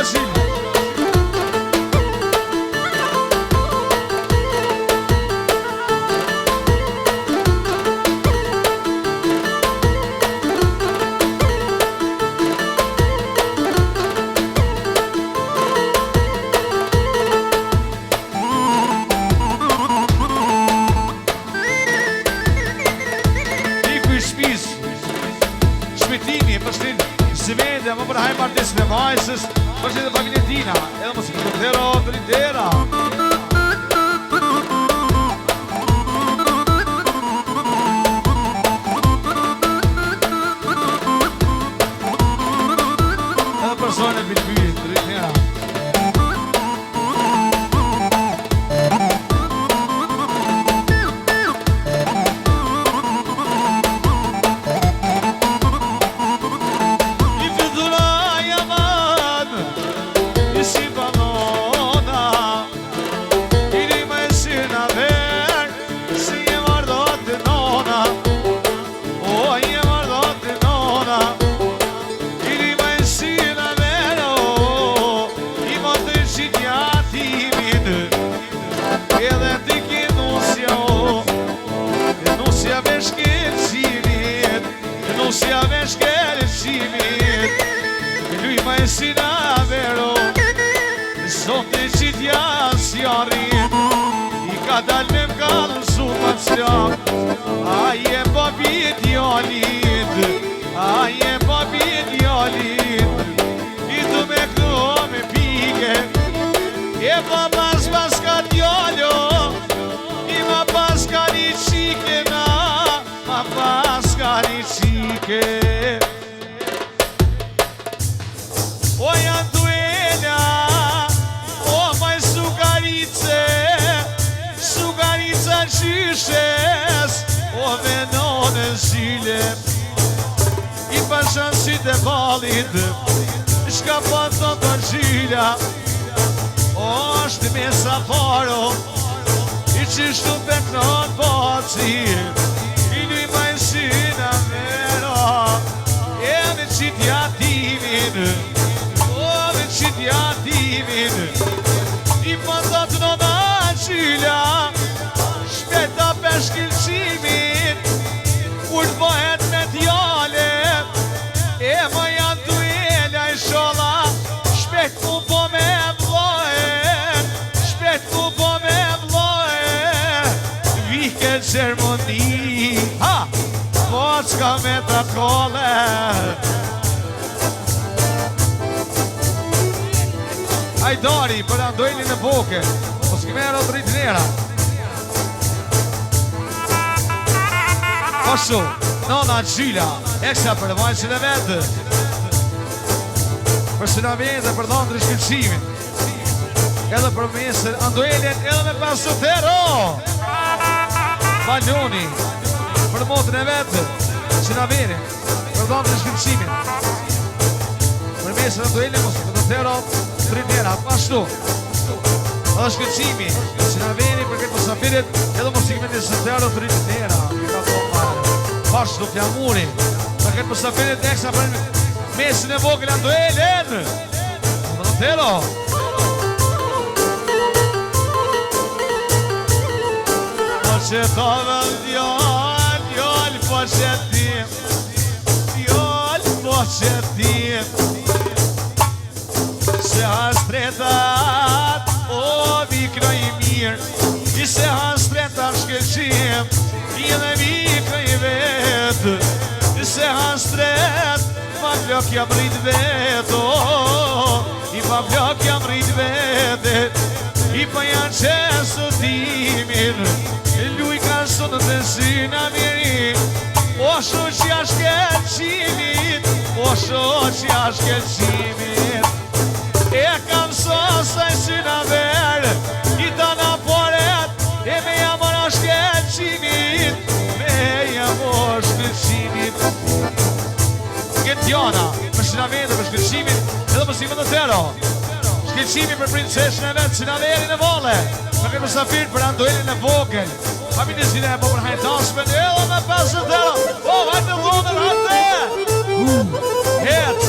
Gjilë. Svede, më përhaj martis në majsës, përshë dhe familje tina, edhe më së këtëtero, të ritera. Edhe persone bilbili, të ritera. Nusja me shkelë qimit, luj ma e si na vero, zote që t'ja s'jarit, I ka dal me m'kallë s'uma t'slak, aje babi t'jallit, aje babi t'jallit, I du me këto me pike, e pa pas ka t'jallo, I ma pas ka një qike na, ma pas ka një qike. O janë duela, o maj sugarice, sugarica qyshes, o venone zile, I pashan si të balit, shka pa të të gjila, o është me safaro, I qishtu petron baci, I luj majsina vera, e me qitja timin, o me qitja timin, I pandat në da qila, shpeta peshkilqimin, kur t'bohet me t'jale, e ma janë duela I shola, shpet mu po me vlohet, shpet mu po me vlohet, vike gjermoni, ha, voçka me të kole. Ajdari, për andojni në boke, po s'kimero të rritë njera. Ashtu, nona Gjila, ekstra për vajqën e vetë, për së në vjetë për dhëndë rishkëllqimin, edhe për mesër andojnjen edhe me pasutero. Baloni, për motën e vetë, që në vjetë, për dhëndë rishkëllqimin, për mesër andojnjen, mos për dhëndero, të rritë njera, ashtu, edhe shkëllqimi, që në vjetë për këtë mësafirit, edhe mos i këmë një sëtero të rritë njera, Pashtu t'jamuri, për këtë mësafirit ekstra për mesin e vogël Andoelen. Më të tero. Po që t'ave djall, djall po që t'im, djall po që t'im, se hastretat, o vikra I mirë, I se hastretat shkëllqim, I dhe vikra I vetë, se hastret, ma vlok jam rrit vetë, I pa vlok jam rrit vetë, I pa janë qesë timin, luj ka sonë të syna miri, o sho që jash kelqimit, o sho që jash kelqimit, e kam sosaj syna verë, I ta na poret, e me jam ora shkelqimit, shkëllqimit Këtë Diana për Shinaveri për shkëllqimit edhe për Simon Otero shkëllqimit për princeshën e vetë Shinaveri në vole për këtë mësafir për Andoelin e vogël familjes vine e po për hajtasme edhe me pesë Otero o hajtë në dhonër hajtë hec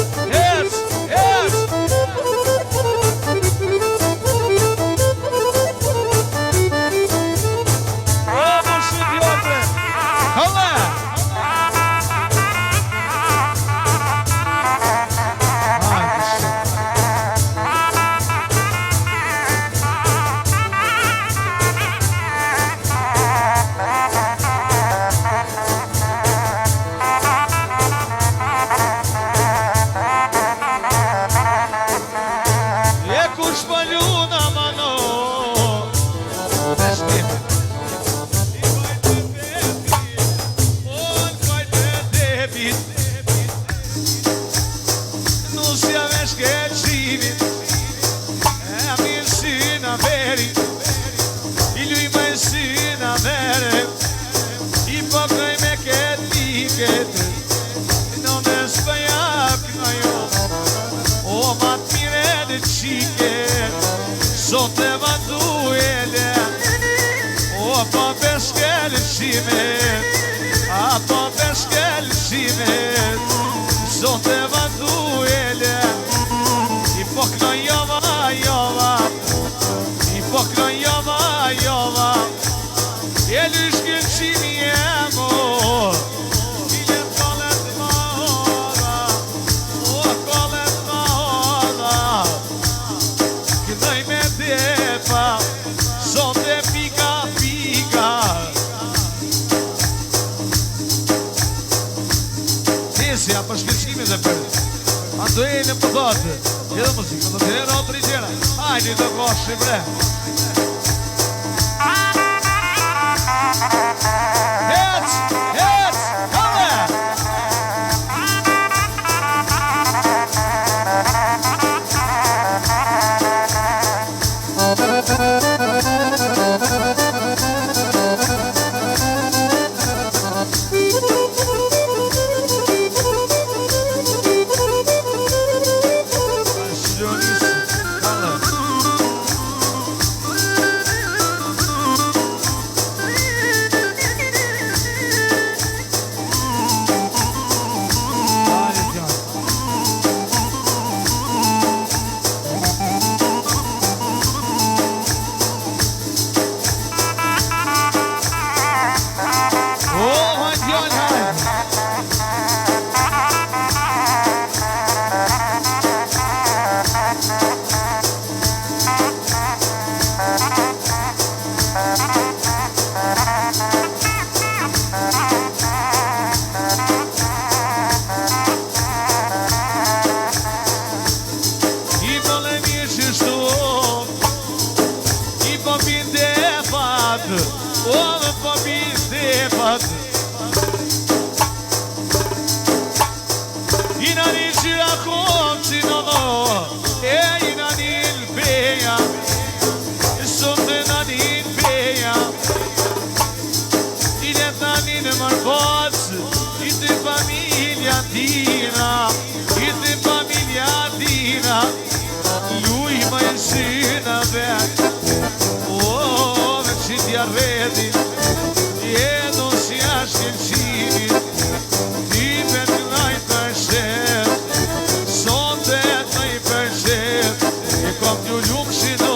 shpinit Sot e vatu e le I pokno jova I pokno jova E lyshkin qimi e mor I le kollet ma oda O kollet ma oda Këdoj me depa Sot e pika Nesja për shkëllqimit e përë Ando e në më thotë Edhe muzikë të të herë o të rritjera Hajde të koshë i bre Hec, kame Redi, jedo si ashkelqimit Ti për nëj përshet Sot e nëj përshet E kom t'ju ljumë shino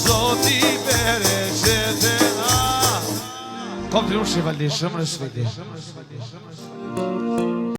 Zoti për e shetena Kom t'ju ljumë shivali, shumë rësvili